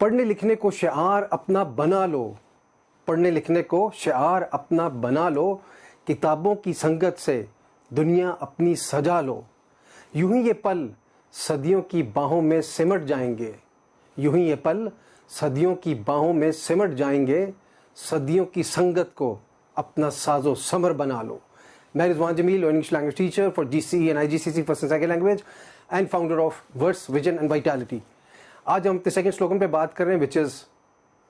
पढ़ने लिखने को शिआर अपना बना लो, पढ़ने लिखने को शिआर अपना बना लो, किताबों की संगत से दुनिया अपनी सजा लो। यूं ही ये पल सदियों की बाहों में सिमट जाएंगे, यूं ही ये पल सदियों की बाहों में सिमट जाएंगे, सदियों की संगत को अपना साजो समर बना लो। मैं Rizwan Jameel, English language teacher for GCE and IGCSE first and second language and founder of words vision and vitality. आज हम अपने सेकंड स्लोगन पे बात कर रहे हैं, विच इज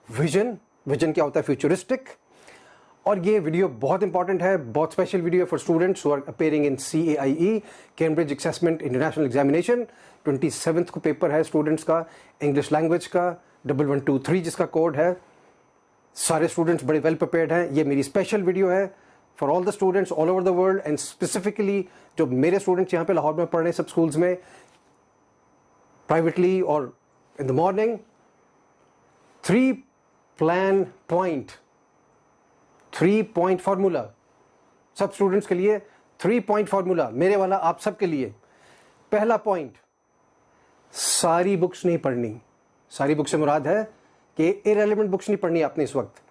विजन। विजन क्या होता है? फ्यूचरिस्टिक। और ये वीडियो बहुत इंपॉर्टेंट है, बहुत स्पेशल वीडियो है for students who are appearing in CAIE Cambridge assessment international examination. 27 को पेपर है स्टूडेंट्स का, इंग्लिश लैंग्वेज का 1123 जिसका कोड है। सारे स्टूडेंट्स बड़े वेल प्रिपेयर्ड हैं। ये मेरी स्पेशल वीडियो है for all the students all over the world and specifically जो मेरे स्टूडेंट्स यहाँ पे लाहौर में पढ़ रहे हैं सब स्कूल्स में, प्राइवेटली और in the morning. 3 plan point, 3 point formula सब स्टूडेंट्स के लिए। 3 पॉइंट फॉर्मूला मेरे वाला आप सबके लिए। पहला पॉइंट, सारी बुक्स नहीं पढ़नी। सारी बुक्स से मुराद है कि इररिलेवेंट बुक्स नहीं पढ़नी आपने इस वक्त।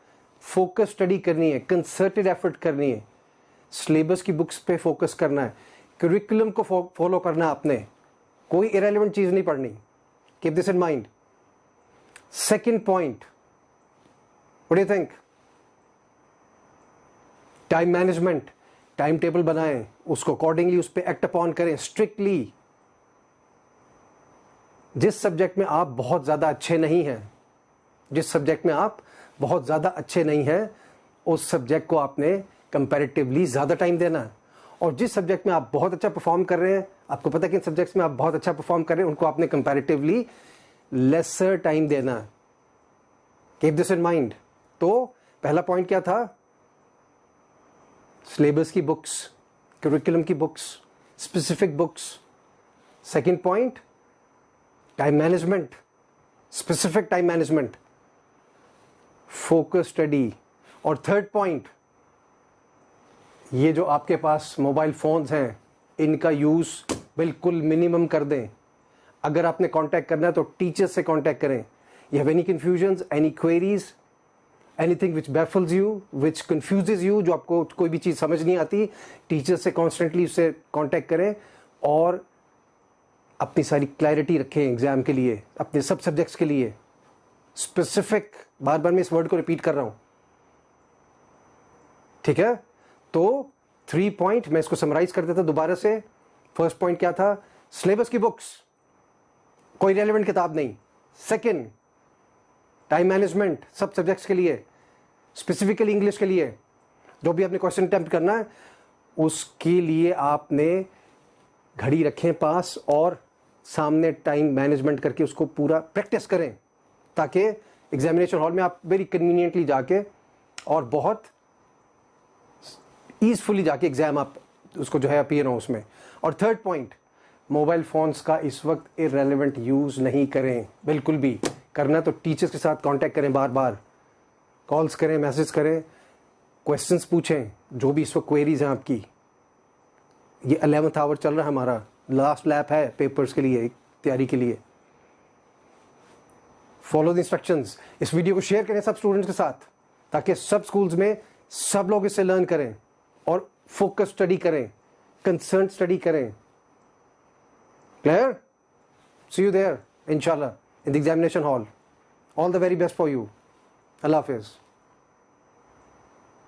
फोकस स्टडी करनी है, कंसर्टेड एफर्ट करनी है, सिलेबस की बुक्स पे फोकस करना है, करिकुलम को फॉलो करना है आपने, कोई इररिलेवेंट चीज नहीं पढ़नी। Keep this in mind. Second point, what do you think? Time management. Time table बनाएं, उसको अकॉर्डिंगली उस पर एक्ट अपॉन करें स्ट्रिक्टली। जिस सब्जेक्ट में आप बहुत ज्यादा अच्छे नहीं हैं, जिस सब्जेक्ट में आप बहुत ज्यादा अच्छे नहीं हैं, उस सब्जेक्ट को आपने कंपैरेटिवली ज्यादा टाइम देना है। और जिस सब्जेक्ट में आप बहुत अच्छा परफॉर्म कर रहे हैं, आपको पता है कि इन सब्जेक्ट्स में आप बहुत अच्छा परफॉर्म कर रहे हैं, उनको आपने कंपैरेटिवली लेसर टाइम देना है। Keep this in mind. तो पहला पॉइंट क्या था? सिलेबस की बुक्स, करिकुलम की books, specific books. Second point, time management, specific time management, focus study. और थर्ड पॉइंट, ये जो आपके पास मोबाइल फोन्स हैं इनका यूज बिल्कुल मिनिमम कर दें। अगर आपने कांटेक्ट करना है तो टीचर्स से कांटेक्ट करें। You have any confusions, any queries, anything which baffles you, which confuses you, जो आपको कोई भी चीज समझ नहीं आती, टीचर्स से कॉन्स्टेंटली उससे कांटेक्ट करें और अपनी सारी क्लैरिटी रखें एग्जाम के लिए, अपने सब सब्जेक्ट्स के लिए। स्पेसिफिक, बार बार मैं इस वर्ड को रिपीट कर रहा हूं, ठीक है? तो 3 पॉइंट मैं इसको समराइज कर देता दोबारा से। फर्स्ट पॉइंट क्या था? सिलेबस की बुक्स, कोई रेलेवेंट किताब नहीं। सेकंड, टाइम मैनेजमेंट सब सब्जेक्ट्स के लिए, स्पेसिफिकली इंग्लिश के लिए। जो भी आपने क्वेश्चन अटेम्प्ट करना है उसके लिए आपने घड़ी रखें पास और सामने टाइम मैनेजमेंट करके उसको पूरा प्रैक्टिस करें, ताकि एग्जामिनेशन हॉल में आप वेरी कन्वीनियंटली जाके और बहुत ईजफुली जाके एग्जाम आप उसको जो है अपीयर हो उसमें। और थर्ड पॉइंट, मोबाइल फोन्स का इस वक्त इररिलेवेंट यूज नहीं करें, बिल्कुल भी। करना तो टीचर्स के साथ कांटेक्ट करें, बार बार कॉल्स करें, मैसेज करें, क्वेश्चंस पूछें, जो भी इस वक्त क्वेरीज हैं आपकी। ये 11th आवर चल रहा है हमारा, लास्ट लैप है पेपर्स के लिए, तैयारी के लिए। Follow the instructions. इस वीडियो को शेयर करें सब स्टूडेंट्स के साथ, ताकि सब स्कूल्स में सब लोग इससे लर्न करें और फोकस स्टडी करें, कंसर्न स्टडी करें। क्लियर? सी यू देयर इंशाल्लाह in the examination hall. All the very best for you. Allah Hafiz.